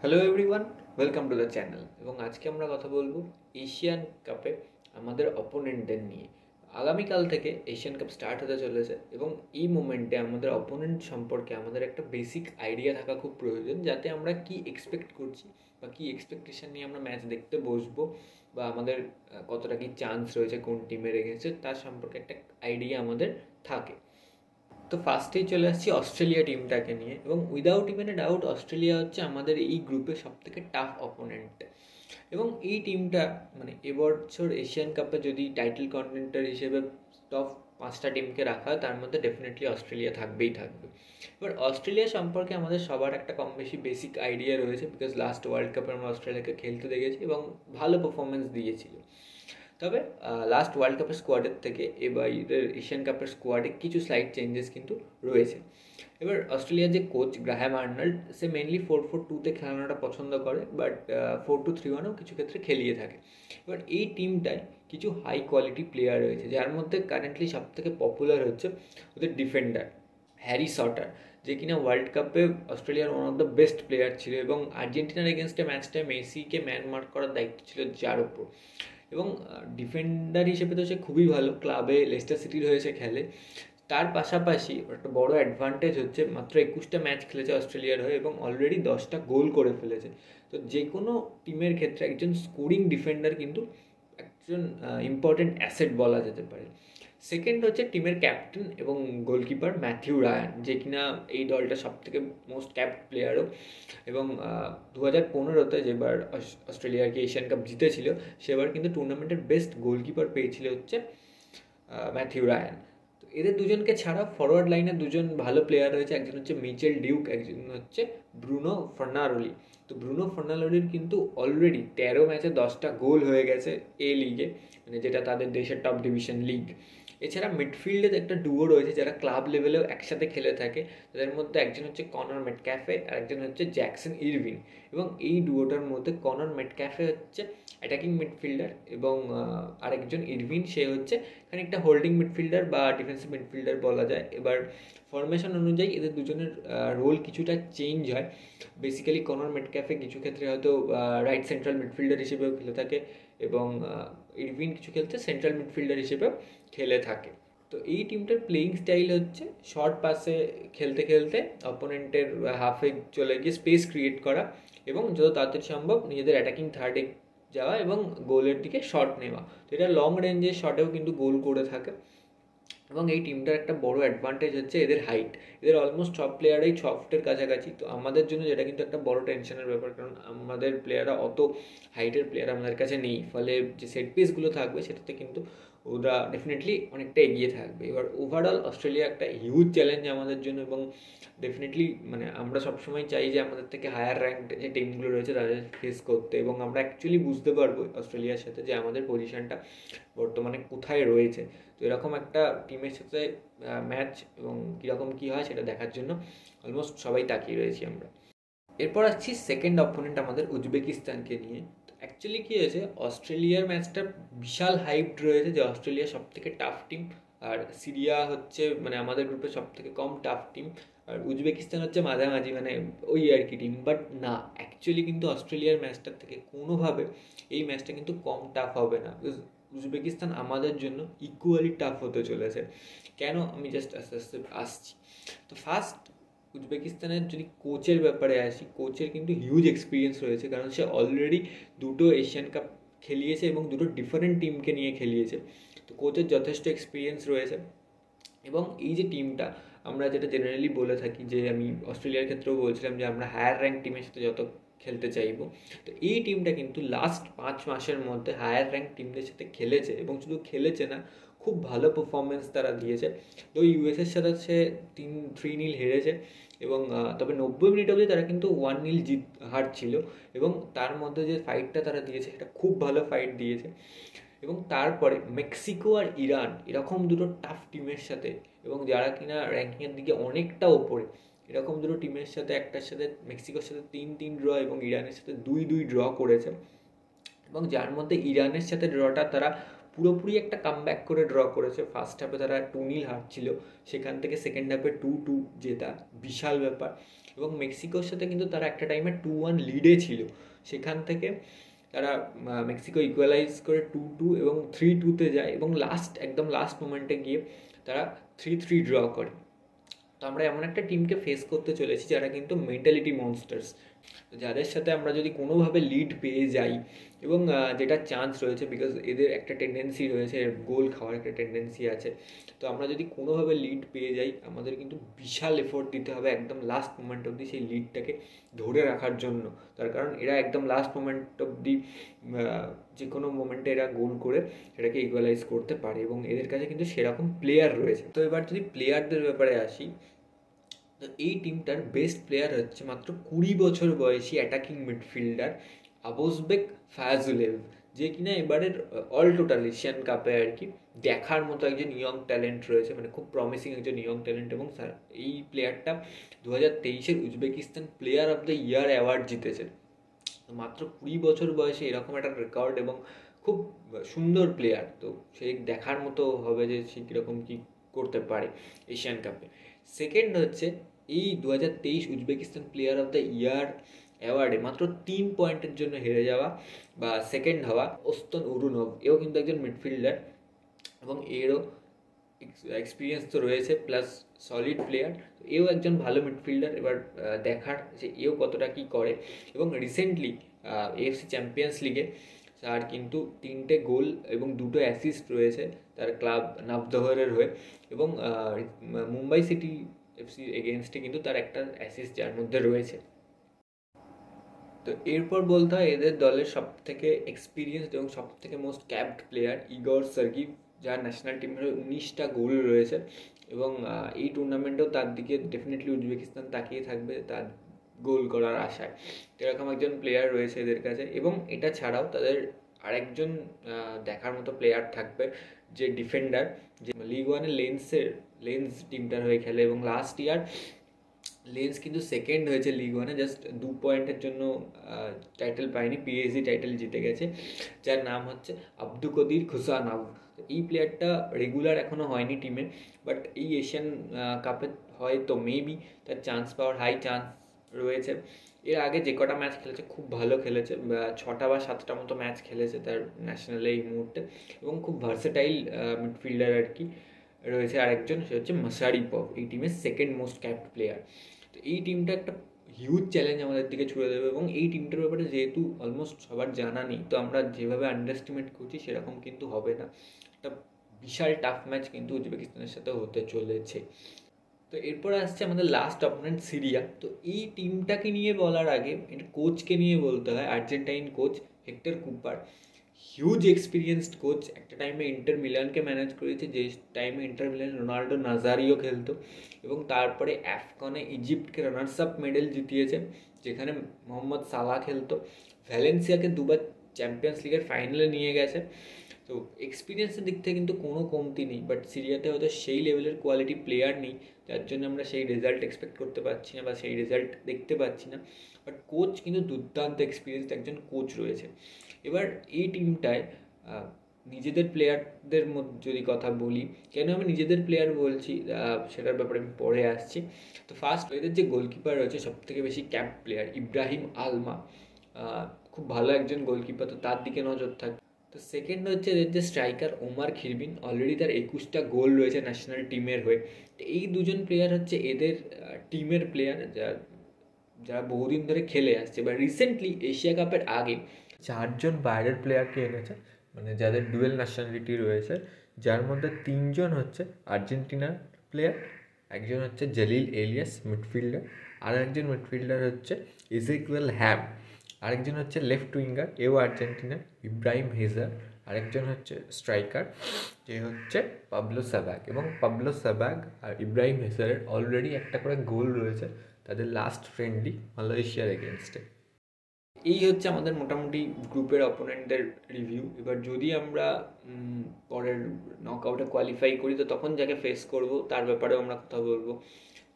Hello everyone, welcome to the channel. এবং আজকে আমরা কথা বলবো এশিয়ান কাপে আমাদের অপোনেন্টদের নিয়ে। আগামীকাল থেকে এশিয়ান কাপ স্টার্ট হতে চলেছে এবং এই মোমেন্টে আমাদের অপোনেন্ট সম্পর্কে আমাদের একটা বেসিক আইডিয়া থাকা খুব প্রয়োজন, যাতে আমরা কি এক্সপেক্ট করছি বা কী এক্সপেকটেশন নিয়ে আমরা ম্যাচ দেখতে বসবো, বা আমাদের কতটা কি চান্স রয়েছে কোন টিমের এগেন্সে, তার সম্পর্কে একটা আইডিয়া আমাদের থাকে। তো ফার্স্টেই চলে আসছি অস্ট্রেলিয়া টিমটাকে নিয়ে, এবং without even a doubt Australia হচ্ছে আমাদের এই গ্রুপের সবথেকে টাফ অপোনেন্ট। এবং এই টিমটা মানে এবছর এশিয়ান কাপে যদি টাইটেল কন্টেন্টার হিসেবে টপ 5টা টিমকে রাখা হয়, তার মধ্যে ডেফিনেটলি অস্ট্রেলিয়া থাকবেই থাকবে। এবার অস্ট্রেলিয়া সম্পর্কে আমাদের সবার একটা কম বেশি বেসিক আইডিয়া রয়েছে, বিকজ লাস্ট ওয়ার্ল্ড কাপে আমরা অস্ট্রেলিয়াকে খেলতে দেখেছি এবং ভালো পারফরমেন্স দিয়েছিল। তবে লাস্ট ওয়ার্ল্ড কাপের স্কোয়াডের থেকে এবারের এশিয়ান কাপের স্কোয়াডে কিছু স্লাইট চেঞ্জেস কিন্তু রয়েছে। এবার অস্ট্রেলিয়ার যে কোচ গ্রাহাম আর্নল্ড, সে মেনলি 4-4-2-তে খেলানোটা পছন্দ করে, বাট 4-2-3-1-ও কিছু ক্ষেত্রে খেলিয়ে থাকে। এবার এই টিমটায় কিছু হাই কোয়ালিটি প্লেয়ার রয়েছে, যার মধ্যে কারেন্টলি সবথেকে পপুলার হচ্ছে ওদের ডিফেন্ডার হ্যারি সটার, যে কিনা ওয়ার্ল্ড কাপে অস্ট্রেলিয়ার one of the best player ছিল, এবং আর্জেন্টিনার এগেনস্টে ম্যাচটায় মেসিকে ম্যান মার্ক করার দায়িত্ব ছিল যার উপর। এবং ডিফেন্ডার হিসেবে তো সে খুবই ভালো, ক্লাবে লেস্টার সিটির হয়ে সে খেলে। তার পাশাপাশি একটা বড় অ্যাডভান্টেজ হচ্ছে মাত্র 21টা ম্যাচ খেলেছে অস্ট্রেলিয়ার হয়ে এবং অলরেডি 10টা গোল করে ফেলেছে। তো যে কোনো টিমের ক্ষেত্রে একজন স্কোরিং ডিফেন্ডার কিন্তু একজন ইম্পর্টেন্ট অ্যাসেট বলা যেতে পারে। সেকেন্ড হচ্ছে টিমের ক্যাপ্টেন এবং গোলকিপার ম্যাথিউ রায়ান, যে কিনা এই দলটা সবথেকে মোস্ট ক্যাপ্ট প্লেয়ারও। এবং 2015-তে যেবার অস্ট্রেলিয়াকে এশিয়ান কাপ জিতেছিল, সেবার কিন্তু টুর্নামেন্টের বেস্ট গোলকিপার পেয়েছিল হচ্ছে ম্যাথিউ রায়ান। তো এদের দুজনকে ছাড়া ফরওয়ার্ড লাইনে দুজন ভালো প্লেয়ার রয়েছে, একজন হচ্ছে মিচেল ডিউক, একজন হচ্ছে ব্রুনো ফার্নারোলি। তো ব্রুনো ফার্নারোলির কিন্তু অলরেডি 13 ম্যাচে 10টা গোল হয়ে গেছে এ লিগে, মানে যেটা তাদের দেশের টপ ডিভিশন লিগ। এছাড়া মিডফিল্ডে একটা ডুও রয়েছে যারা ক্লাব লেভেলেও একসাথে খেলে থাকে। তাদের মধ্যে একজন হচ্ছে কনর মেটক্যাফে আর একজন হচ্ছে জ্যাকসন ইরভিন। এবং এই ডুয়োটার মধ্যে কনর মেটক্যাফে হচ্ছে অ্যাটাকিং মিডফিল্ডার, এবং আরেকজন ইরভিন, সে হচ্ছে খানিকটা হোল্ডিং মিডফিল্ডার বা ডিফেন্সিভ মিডফিল্ডার বলা যায়। এবার ফরমেশন অনুযায়ী এদের দুজনের রোল কিছুটা চেঞ্জ হয়। বেসিক্যালি কনর মেটক্যাফে কিছু ক্ষেত্রে হয়তো রাইট সেন্ট্রাল মিডফিল্ডার হিসেবেও খেলে থাকে, এবং ইরভিন কিছু ক্ষেত্রে সেন্ট্রাল মিডফিল্ডার হিসেবেও খেলে থাকে। তো এই টিমটার প্লেয়িং স্টাইল হচ্ছে শর্ট পাসে খেলতে খেলতে অপোনেন্টের হাফে চলে গিয়ে স্পেস ক্রিয়েট করা, এবং যত তাড়াতাড়ি সম্ভব নিজেদের অ্যাটাকিং থার্ডে যাওয়া এবং গোলের দিকে শট নেওয়া। তো এটা লং রেঞ্জের শটেও কিন্তু গোল করে থাকে। এবং এই টিমটার একটা বড় অ্যাডভান্টেজ হচ্ছে এদের হাইট। এদের অলমোস্ট সব প্লেয়ারই 6 ফুটের কাছাকাছি। তো আমাদের জন্য যেটা কিন্তু একটা বড় টেনশনের ব্যাপার, কারণ আমাদের প্লেয়াররা অত হাইটের প্লেয়ার আমাদের কাছে নেই। ফলে যে সেট পিসগুলো থাকবে সেটাতে কিন্তু ওরা ডেফিনেটলি অনেকটা এগিয়ে থাকবে। এবার ওভারঅল অস্ট্রেলিয়া একটা হিউজ চ্যালেঞ্জ আমাদের জন্য, এবং ডেফিনেটলি মানে আমরা সবসময় চাই যে আমাদের থেকে হায়ার র্যাঙ্কড যে টিমগুলো রয়েছে তাদের ফেস করতে, এবং আমরা অ্যাকচুয়ালি বুঝতে পারবো অস্ট্রেলিয়ার সাথে যে আমাদের পজিশনটা বর্তমানে কোথায় রয়েছে। তো এরকম একটা টিমের সাথে ম্যাচ এবং কীরকম কী হয় সেটা দেখার জন্য অলমোস্ট সবাই তাকিয়ে রয়েছি আমরা। এরপর আসছি সেকেন্ড অপোনেন্ট আমাদের উজবেকিস্তানকে নিয়ে। তো অ্যাকচুয়ালি কী হয়েছে, অস্ট্রেলিয়ার ম্যাচটা বিশাল হাইপড রয়েছে যে অস্ট্রেলিয়া সব থেকে টাফ টিম, আর সিরিয়া হচ্ছে মানে আমাদের গ্রুপে সব থেকে কম টাফ টিম, আর উজবেকিস্তান হচ্ছে মাঝামাঝি মানে ওই আর কি টিম। বাট না, অ্যাকচুয়ালি কিন্তু অস্ট্রেলিয়ার ম্যাচটার থেকে কোনোভাবে এই ম্যাচটা কিন্তু কম টাফ হবে না। উজবেকিস্তান আমাদের জন্য ইকুয়ালি টাফ হতে চলেছে। কেন, আমি জাস্ট আস্তে আস্তে আসছি। তো ফার্স্ট উজবেকিস্তানের যদি কোচের ব্যাপারে আসি, কোচের কিন্তু হিউজ এক্সপিরিয়েন্স রয়েছে, কারণ সে অলরেডি 2টো এশিয়ান কাপ খেলিয়েছে এবং 2টো ডিফারেন্ট টিমকে নিয়ে খেলিয়েছে। তো কোচের যথেষ্ট এক্সপিরিয়েন্স রয়েছে। এবং এই যে টিমটা আমরা যেটা জেনারেলি বলে থাকি, যে আমি অস্ট্রেলিয়ার ক্ষেত্রেও বলছিলাম যে আমরা হায়ার র্যাঙ্ক টিমের সাথে যত খেলতে চাইবো, তো এই টিমটা কিন্তু লাস্ট 5 মাসের মধ্যে হায়ার র্যাঙ্ক টিমদের সাথে খেলেছে, এবং শুধু খেলেছে না, খুব ভালো পারফরমেন্স তারা দিয়েছে। তো ইউএসের সাথে সে 3-0 হেরেছে, এবং তবে 90 মিনিট অবধি তারা কিন্তু 1-0 হারছিল, এবং তার মধ্যে যে ফাইটটা তারা দিয়েছে সেটা খুব ভালো ফাইট দিয়েছে। এবং তারপরে মেক্সিকো আর ইরান, এরকম দুটো টাফ টিমের সাথে, এবং যারা কিনা র্যাঙ্কিংয়ের দিকে অনেকটা ওপরে, এরকম দুটো টিমের সাথে একটার সাথে মেক্সিকোর সাথে 3-3 ড্র এবং ইরানের সাথে 2-2 ড্র করেছে, এবং যার মধ্যে ইরানের সাথে ড্রটা তারা পুরোপুরি একটা কামব্যাক করে ড্র করেছে। ফার্স্ট হাফে তারা 2-0 হারছিল, সেখান থেকে সেকেন্ড হাফে 2-2 জেতা, বিশাল ব্যাপার। এবং মেক্সিকোর সাথে কিন্তু তারা একটা টাইমে 2-1 লিডে ছিল, সেখান থেকে তারা মেক্সিকো ইকুয়ালাইজ করে 2-2 এবং 3-2-তে যায় এবং একদম লাস্ট মোমেন্টে গিয়ে তারা 3-3 ড্র করে। তো আমরা এমন একটা টিমকে ফেস করতে চলেছি যারা কিন্তু মেন্টালিটি মনস্টার্স, যাদের সাথে আমরা যদি কোনোভাবে লিড পেয়ে যাই, এবং যেটা চান্স রয়েছে, বিকজ এদের একটা টেন্ডেন্সি রয়েছে, গোল খাওয়ার একটা টেন্ডেন্সি আছে। তো আমরা যদি কোনোভাবে লিড পেয়ে যাই, আমাদের কিন্তু বিশাল এফোর্ট দিতে হবে একদম লাস্ট মোমেন্ট অবধি সেই লিডটাকে ধরে রাখার জন্য। তার কারণ এরা একদম লাস্ট মোমেন্ট অবধি যে কোনো মোমেন্টে এরা গোল করে সেটাকে ইকুয়ালাইজ করতে পারে, এবং এদের কাছে কিন্তু সেরকম প্লেয়ার রয়েছে। তো এবার যদি প্লেয়ারদের ব্যাপারে আসি, তো এই টিমটার বেস্ট প্লেয়ার হচ্ছে মাত্র 20 বছর বয়সী অ্যাটাকিং মিডফিল্ডার আবুজবেক ফায়াজুলেভ, যে কিনা এবারের অল টোটাল এশিয়ান কাপে আর কি দেখার মতো একজন ইয়ং ট্যালেন্ট রয়েছে, মানে খুব প্রমিসিং একজন ইয়ং ট্যালেন্ট। এবং এই প্লেয়ারটা 2023-এর Uzbekistan player of the year award জিতেছে। মাত্র 20 বছর বয়সে এরকম একটা রেকর্ড, এবং খুব সুন্দর প্লেয়ার। তো সে দেখার মতো হবে যে সে কীরকম কী করতে পারে এশিয়ান কাপে। সেকেন্ড হচ্ছে এই 2023 Uzbekistan player of the year অ্যাওয়ার্ডে মাত্র 3 পয়েন্টের জন্য হেরে যাওয়া বা সেকেন্ড হওয়া ওস্তন উরুনভ। এও কিন্তু একজন মিডফিল্ডার এবং এরও এক্সপিরিয়েন্স তো রয়েছে, প্লাস সলিড প্লেয়ার। এও একজন ভালো মিডফিল্ডার, এবার দেখার যে এও কতটা কী করে। এবং রিসেন্টলি এএফসি চ্যাম্পিয়ন্স লিগে তার কিন্তু 3টে গোল এবং 2টো অ্যাসিস্ট রয়েছে তার ক্লাব নাভদহরের হয়ে, এবং মুম্বাই সিটি এফসি এগেনস্টে কিন্তু তার একটা অ্যাসিস্ট যার মধ্যে রয়েছে। তো এরপর বলতে হয় এদের দলের সব থেকে এক্সপিরিয়েন্সড এবং সব থেকে মোস্ট ক্যাপড প্লেয়ার ইগর সার্গিভ, যার ন্যাশনাল টিমের 19টা গোল রয়েছে, এবং এই টুর্নামেন্টেও তার দিকে ডেফিনেটলি উজবেকিস্তান তাকিয়ে থাকবে তার গোল করার আশায়। এরকম একজন প্লেয়ার রয়েছে এদের কাছে। এবং এটা ছাড়াও তাদের আরেকজন দেখার মতো প্লেয়ার থাকবে, যে ডিফেন্ডার, যে লিগ ওয়ানে লেন্স টিমটার হয়ে খেলে, এবং লাস্ট ইয়ার লেন্স কিন্তু সেকেন্ড হয়েছে লিগ ওয়ানে, জাস্ট 2 পয়েন্টের জন্য টাইটেল পায়নি, পিএসজি টাইটেল জিতে গেছে, যার নাম হচ্ছে আব্দুকদির খুসানাভ। এই প্লেয়ারটা রেগুলার এখনও হয়নি টিমে, বাট এই এশিয়ান কাপে হয়তো মেবি তার চান্স পাওয়ার হাই চান্স রয়েছে। এর আগে যে কটা ম্যাচ খেলেছে খুব ভালো খেলেছে, 6টা বা 7টা মতো ম্যাচ খেলেছে তার ন্যাশনালে এই মুহূর্তে, এবং খুব ভার্সেটাইল মিডফিল্ডার আর কি রয়েছে আরেকজন, সে হচ্ছে মাসারিপভ, এই টিমের সেকেন্ড মোস্ট ক্যাপ্ড প্লেয়ার। তো এই টিমটা একটা হিউজ চ্যালেঞ্জ আমাদের দিকে ছুড়ে দেবে, এবং এই টিমটার ব্যাপারে যেহেতু অলমোস্ট সবার জানা নেই, তো আমরা যেভাবে আন্ডারএস্টিমেট করছি সেরকম কিন্তু হবে না। একটা বিশাল টাফ ম্যাচ কিন্তু উজবেকিস্তানের সাথে হতে চলেছে। তো এরপর আসছে আমাদের লাস্ট অপোনেন্ট সিরিয়া। তো এই টিমটাকে নিয়ে বলার আগে এটা কোচকে নিয়ে বলতে হয়। Argentine coach hectare Cooper, huge experienced coach, একটা টাইমে ইন্টার মিলানকে ম্যানেজ করেছে, যে টাইমে ইন্টার মিলান রোনাল্ডো নাজারিও খেলতো, এবং তারপরে অ্যাফকনে ইজিপ্টকে রানার্স আপ মেডেল জিতিয়েছে, যেখানে মোহাম্মদ সালাহ খেলতো। ভ্যালেন্সিয়াকে 2বার চ্যাম্পিয়ন্স লিগের ফাইনালে নিয়ে গেছে। তো এক্সপিরিয়েন্সের দিক থেকে কিন্তু কোনো কমতি নেই, বাট সিরিয়াতে হয়তো সেই লেভেলের কোয়ালিটি প্লেয়ার নেই, যার জন্য আমরা সেই রেজাল্ট এক্সপেক্ট করতে পারছি না বা সেই রেজাল্ট দেখতে পাচ্ছি না। বাট কোচ কিন্তু দুর্দান্ত এক্সপিরিয়েন্সড একজন কোচ রয়েছে। এবার এই টিমটায় নিজেদের প্লেয়ারদের মধ্যে যদি কথা বলি, কেন আমি নিজেদের প্লেয়ার বলছি সেটার ব্যাপারে আমি পরে আসছি। তো ফার্স্ট এদের যে গোলকিপার রয়েছে সব থেকে বেশি ক্যাম্প প্লেয়ার ইব্রাহিম আলমা, খুব ভালো একজন গোলকিপার, তো তার দিকে নজর থাকবে। তো সেকেন্ড হচ্ছে এদের যে স্ট্রাইকার ওমার খিরবিন, অলরেডি তার 21টা গোল রয়েছে ন্যাশনাল টিমের হয়ে। তো এই দুজন প্লেয়ার হচ্ছে এদের টিমের প্লেয়ার যারা বহুদিন ধরে খেলে আসছে, বা রিসেন্টলি এশিয়া কাপের আগে 4জন বাইরের প্লেয়ারকে এনেছে, মানে যাদের ডুয়েল ন্যাশনালিটি রয়েছে, যার মধ্যে 3জন হচ্ছে আর্জেন্টিনার প্লেয়ার, একজন হচ্ছে জলিল এলিয়াস মিডফিল্ডার, আর একজন মিডফিল্ডার হচ্ছে ইজেকুয়েল হ্যাম, আরেকজন হচ্ছে লেফট উইঙ্গার, এও আর্জেন্টিনার ইব্রাহিম হেজার, আরেকজন হচ্ছে স্ট্রাইকার যে হচ্ছে পাবলো সাবাগ। এবং পাবলো সাবাগ আর ইব্রাহিম হেজারের অলরেডি একটা করে গোল রয়েছে তাদের লাস্ট ফ্রেন্ডলি মালয়েশিয়ার এগেনস্টে। এই হচ্ছে আমাদের মোটামুটি গ্রুপের অপোনেন্টদের রিভিউ। এবার যদি আমরা পরের নকআউটে কোয়ালিফাই করি, তো তখন যাকে ফেস করব তার ব্যাপারেও আমরা কথা বলবো।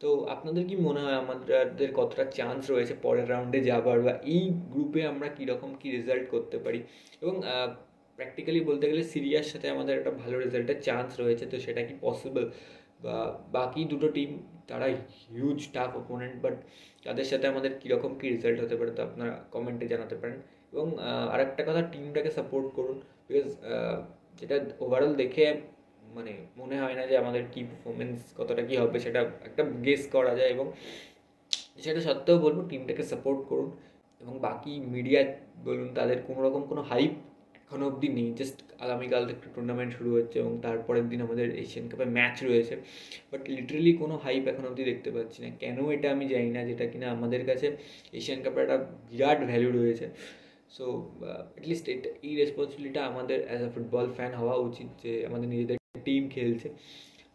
তো আপনাদের কি মনে হয় আমাদের কতটা চান্স রয়েছে পরের রাউন্ডে যাবার, বা এই গ্রুপে আমরা কীরকম কী রেজাল্ট করতে পারি? এবং প্র্যাকটিক্যালি বলতে গেলে সিরিয়ার সাথে আমাদের একটা ভালো রেজাল্টের চান্স রয়েছে, তো সেটা কি পসিবল, বা বাকি দুটো টিম তারা হিউজ টাফ অপোনেন্ট, বাট তাদের সাথে আমাদের কীরকম কী রেজাল্ট হতে পারে তো আপনারা কমেন্টে জানাতে পারেন। এবং আরেকটা কথা, টিমটাকে সাপোর্ট করুন, বিকজ যেটা ওভারঅল দেখে মানে মনে হয় না যে আমাদের কী পারফরমেন্স কতটা কী হবে, সেটা একটা গেস করা যায়। এবং সেটা সত্ত্বেও বলবো টিমটাকে সাপোর্ট করুন। এবং বাকি মিডিয়া বলুন, তাদের কোনো রকম কোনো হাইপ এখনও অবধি নেই। জাস্ট আগামীকাল থেকে টুর্নামেন্ট শুরু হচ্ছে এবং তারপরের দিন আমাদের এশিয়ান কাপে ম্যাচ রয়েছে, বাট লিটারেলি কোনো হাইপ এখন অবধি দেখতে পাচ্ছি না। কেন এটা আমি জানি না, যেটা কিনা আমাদের কাছে এশিয়ান কাপের একটা বিরাট ভ্যালু রয়েছে। সো অ্যাটলিস্ট এই রেসপন্সিবিলিটিটা আমাদের অ্যাজ আ ফুটবল ফ্যান হওয়া উচিত, যে আমাদের নিজেদের টিম খেলছে,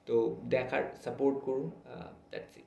তো দেখার, সাপোর্ট করুন, দ্যাটস ইট।